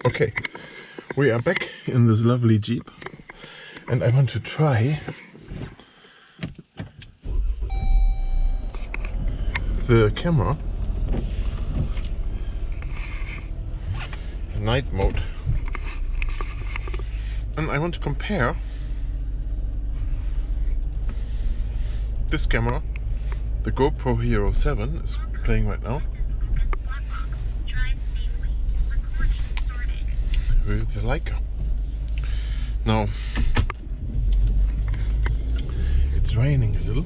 Okay, we are back in this lovely Jeep and I want to try the camera night mode, and I want to compare this camera, the GoPro Hero 7 is playing right now, with the Leica. Now it's raining a little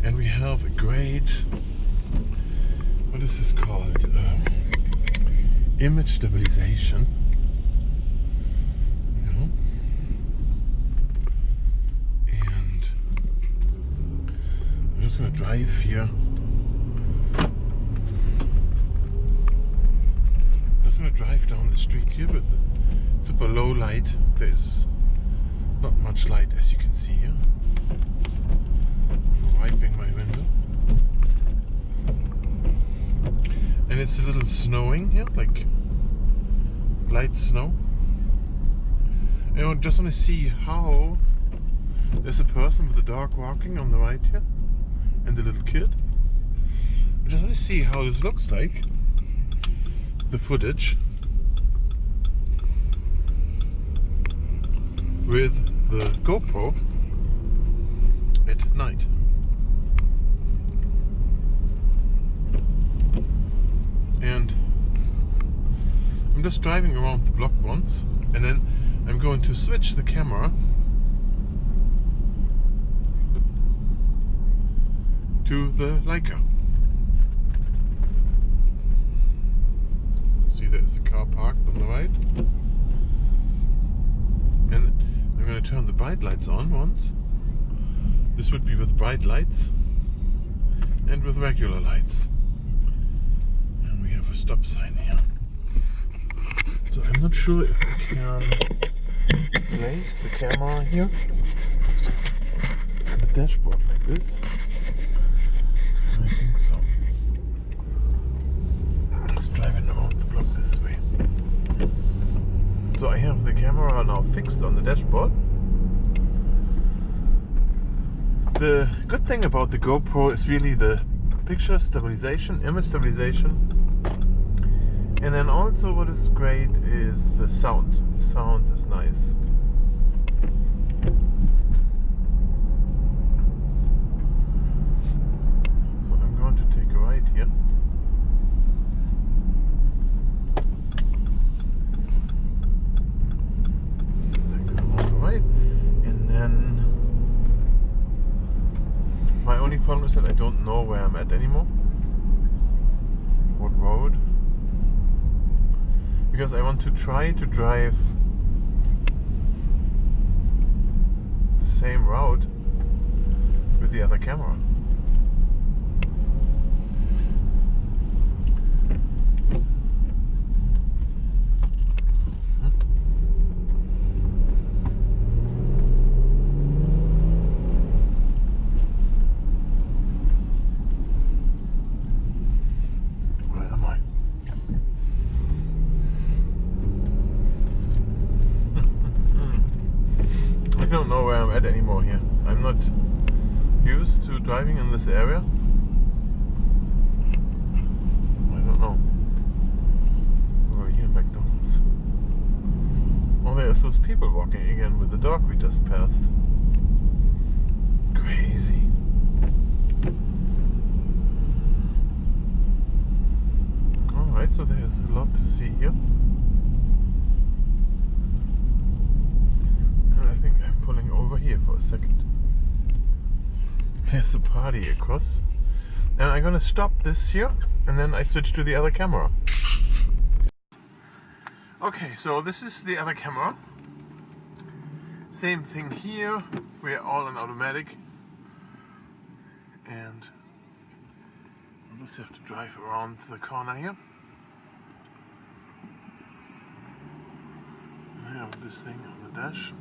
and we have a great, what is this called, image stabilization, you know? And I'm just gonna drive here. Drive down the street here with super low light. There's not much light, as you can see here. I'm wiping my window, and it's a little snowing here, like light snow. And I just want to see how there's a person with a dog walking on the right here, and a little kid. I just want to see how this looks like. The footage with the GoPro at night. And I'm just driving around the block once, and then I'm going to switch the camera to the Leica. See, there's a car parked on the right, and I'm going to turn the bright lights on once. This would be with bright lights and with regular lights, and we have a stop sign here. So I'm not sure if I can place the camera here on the dashboard like this. I think so. Let's drive it around the block this way. So I have the camera now fixed on the dashboard. The good thing about the GoPro is really the picture stabilization, image stabilization. And then also what is great is the sound. The sound is nice. So I'm going to take a right here. My only problem is that I don't know where I'm at anymore. What road? Because I want to try to drive the same route with the other camera. I don't know where I'm at anymore here. I'm not used to driving in this area. I don't know. Over here, McDonald's. Oh, there's those people walking again with the dog we just passed. Crazy. Alright, so there's a lot to see here. I think I'm pulling over here for a second. There's a party across. And I'm gonna stop this here and then I switch to the other camera. Okay, so this is the other camera. Same thing here. We're all in automatic. And I just have to drive around the corner here. I have this thing on the dash.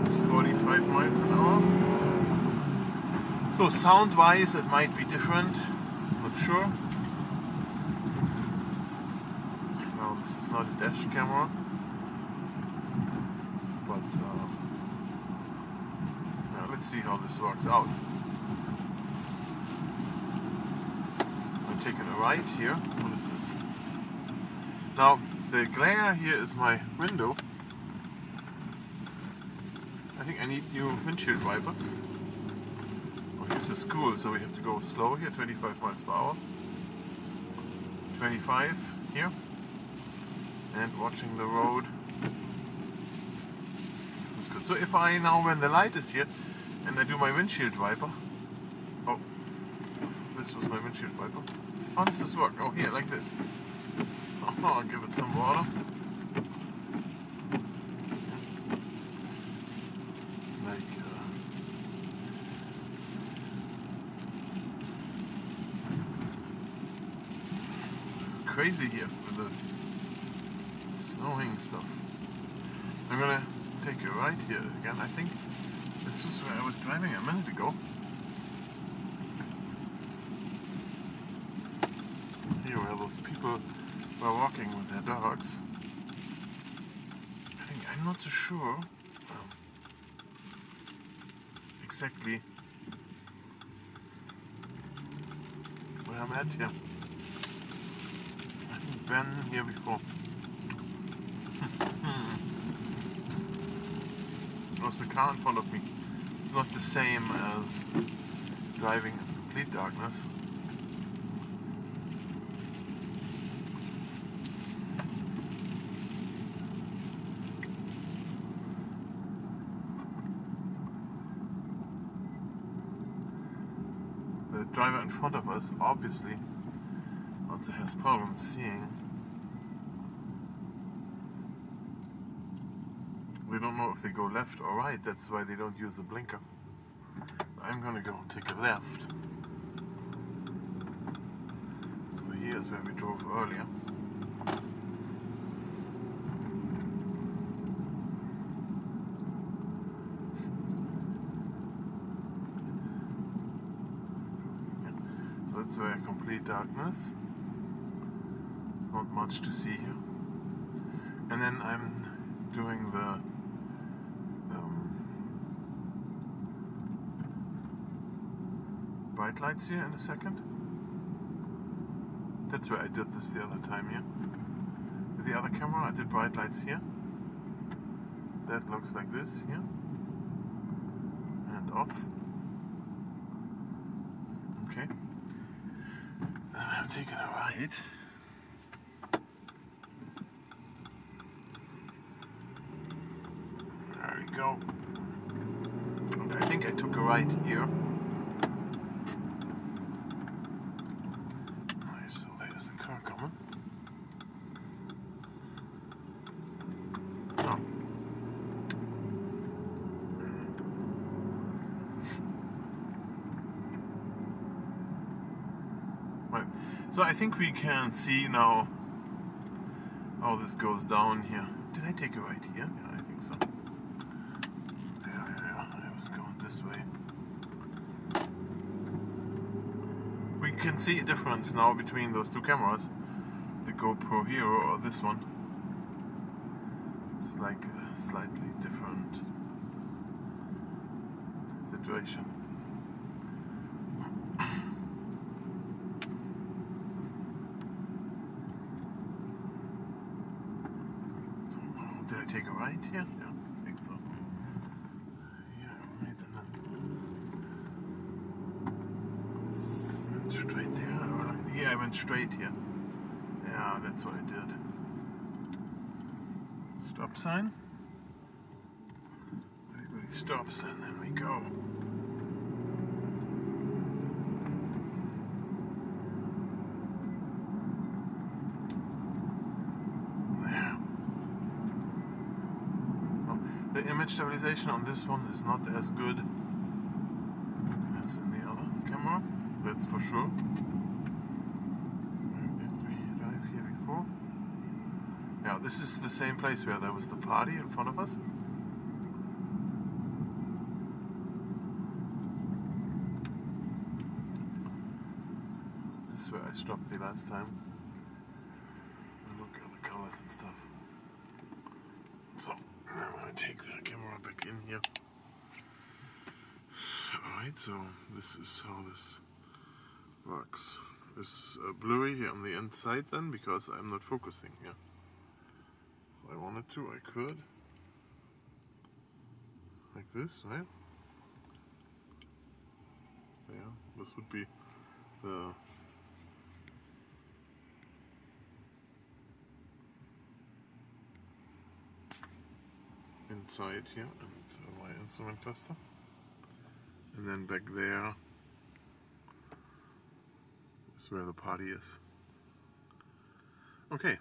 It's 45 miles an hour. So sound-wise, it might be different. Not sure. No, this is not a dash camera, but now let's see how this works out. I'm taking a right here. What is this? Now the glare here is my window. I think I need new windshield wipers. Oh, here's the school, so we have to go slow here, 25 miles per hour. 25 here. And watching the road. That's good. So if I now, when the light is here, and I do my windshield wiper. Oh, this was my windshield wiper. Oh, this does work. Oh, here, like this. Oh, I'll give it some water. It's like crazy here with the snowing stuff. I'm gonna take a right here again. I think this was where I was driving a minute ago. Here where those people were walking with their dogs. I think I'm not so sure exactly where I'm at here. I haven't been here before. There's the car in front of me. It's not the same as driving in complete darkness. The driver in front of us obviously also has problems seeing. We don't know if they go left or right, that's why they don't use the blinker. I'm gonna go take a left. So here's where we drove earlier. So it's where complete darkness. There's not much to see here. And then I'm doing the bright lights here in a second. That's where I did this the other time here. With the other camera I did bright lights here. That looks like this here. And off. Okay. Then I'm taking a right. There we go. And I think I took a right here. So there's the car coming. Oh. Right. So I think we can see now how this goes down here. Did I take a right here? Yeah, I think so. Yeah, I was going this way. We can see a difference now between those two cameras, the GoPro Hero or this one. It's like a slightly different situation. Did I take a right here? Yeah, I think so. Yeah, right, and then went straight there. Yeah, I went straight here. Yeah, that's what I did. Stop sign. Everybody stops and then we go. There. Oh, the image stabilization on this one is not as good as in the other camera, that's for sure. Now this is the same place where there was the party in front of us. is where I stopped the last time. And look at the colors and stuff. So now I'm gonna take the camera back in here. Alright, so this is how this works. It's blurry here on the inside then, because I'm not focusing here. If I wanted to, I could. Like this, right? Yeah, this would be the inside here and my instrument cluster. And then back there is where the party is. Okay.